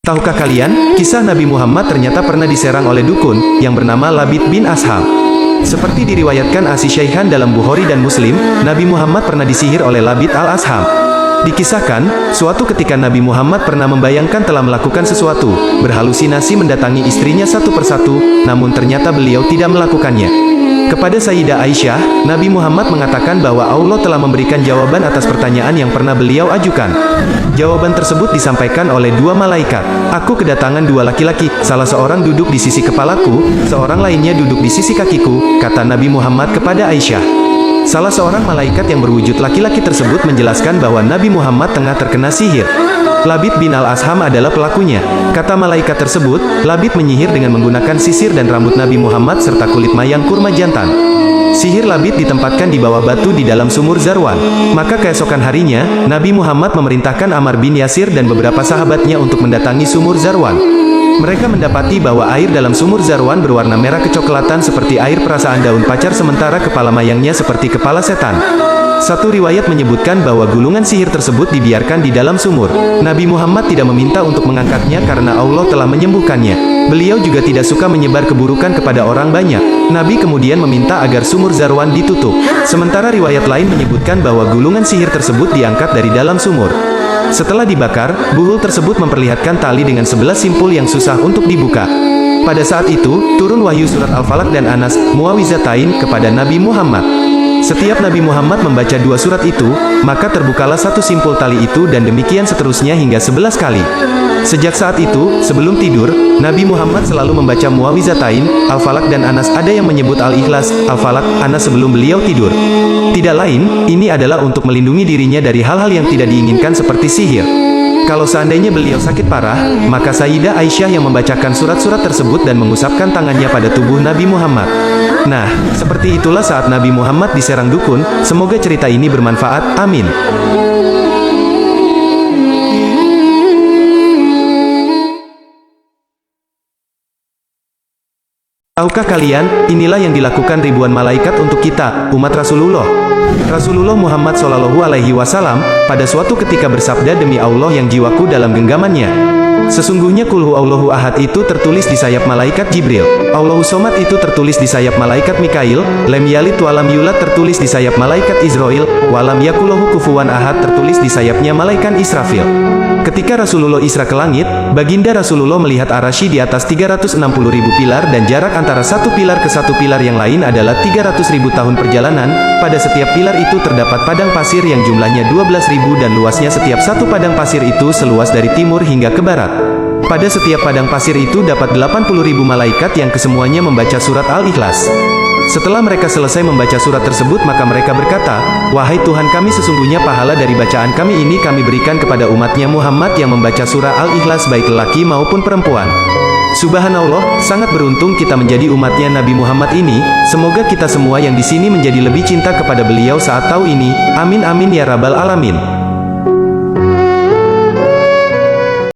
Tahukah kalian, kisah Nabi Muhammad ternyata pernah diserang oleh dukun, yang bernama Labid bin Asham. Seperti diriwayatkan As-Syaikhan dalam Bukhari dan Muslim, Nabi Muhammad pernah disihir oleh Labid al-Asham. Dikisahkan, suatu ketika Nabi Muhammad pernah membayangkan telah melakukan sesuatu, berhalusinasi mendatangi istrinya satu persatu, namun ternyata beliau tidak melakukannya. Kepada Sayyidah Aisyah, Nabi Muhammad mengatakan bahwa Allah telah memberikan jawaban atas pertanyaan yang pernah beliau ajukan. Jawaban tersebut disampaikan oleh dua malaikat. Aku kedatangan dua laki-laki, salah seorang duduk di sisi kepalaku, seorang lainnya duduk di sisi kakiku, kata Nabi Muhammad kepada Aisyah. Salah seorang malaikat yang berwujud laki-laki tersebut menjelaskan bahwa Nabi Muhammad tengah terkena sihir. Labid bin al-Asham adalah pelakunya. Kata malaikat tersebut, Labid menyihir dengan menggunakan sisir dan rambut Nabi Muhammad serta kulit mayang kurma jantan. Sihir Labid ditempatkan di bawah batu di dalam sumur Zarwan. Maka keesokan harinya, Nabi Muhammad memerintahkan Ammar bin Yasir dan beberapa sahabatnya untuk mendatangi sumur Zarwan. Mereka mendapati bahwa air dalam sumur Zarwan berwarna merah kecoklatan seperti air perasaan daun pacar, sementara kepala mayangnya seperti kepala setan. Satu riwayat menyebutkan bahwa gulungan sihir tersebut dibiarkan di dalam sumur. Nabi Muhammad tidak meminta untuk mengangkatnya karena Allah telah menyembuhkannya. Beliau juga tidak suka menyebar keburukan kepada orang banyak. Nabi kemudian meminta agar sumur Zarwan ditutup. Sementara riwayat lain menyebutkan bahwa gulungan sihir tersebut diangkat dari dalam sumur. Setelah dibakar, buhul tersebut memperlihatkan tali dengan 11 simpul yang susah untuk dibuka. Pada saat itu, turun wahyu surat Al-Falaq dan Anas, Muawizatain, kepada Nabi Muhammad. Setiap Nabi Muhammad membaca dua surat itu, maka terbukalah satu simpul tali itu dan demikian seterusnya hingga 11 kali. Sejak saat itu, sebelum tidur, Nabi Muhammad selalu membaca Muawizatain, Al-Falaq dan Anas. Ada yang menyebut Al-Ikhlas, Al-Falaq, Anas sebelum beliau tidur. Tidak lain, ini adalah untuk melindungi dirinya dari hal-hal yang tidak diinginkan seperti sihir. Kalau seandainya beliau sakit parah, maka Sayyidah Aisyah yang membacakan surat-surat tersebut dan mengusapkan tangannya pada tubuh Nabi Muhammad. Nah, seperti itulah saat Nabi Muhammad diserang dukun. Semoga cerita ini bermanfaat. Amin. Tahukah kalian, inilah yang dilakukan ribuan malaikat untuk kita, umat Rasulullah. Rasulullah Muhammad SAW, pada suatu ketika bersabda, demi Allah yang jiwaku dalam genggamannya. Sesungguhnya Qul Huwallahu Ahad itu tertulis di sayap malaikat Jibril. Allahu Somad itu tertulis di sayap malaikat Mikail. Lam Yalid walam Yulad tertulis di sayap malaikat Israil. Walam Yakulahu Kufuwan Ahad tertulis di sayapnya malaikat Israfil. Ketika Rasulullah Isra ke langit, baginda Rasulullah melihat Arasy di atas 360.000 pilar dan jarak antara satu pilar ke satu pilar yang lain adalah 300.000 tahun perjalanan. Pada setiap pilar itu terdapat padang pasir yang jumlahnya 12.000 dan luasnya setiap satu padang pasir itu seluas dari timur hingga ke barat. Pada setiap padang pasir itu dapat 80.000 malaikat yang kesemuanya membaca surat Al-Ikhlas. Setelah mereka selesai membaca surat tersebut, maka mereka berkata, wahai Tuhan kami, sesungguhnya pahala dari bacaan kami ini kami berikan kepada umatnya Muhammad yang membaca surah Al-Ikhlas baik lelaki maupun perempuan. Subhanallah, sangat beruntung kita menjadi umatnya Nabi Muhammad ini. Semoga kita semua yang di sini menjadi lebih cinta kepada beliau saat tahu ini. Amin amin ya rabbal alamin.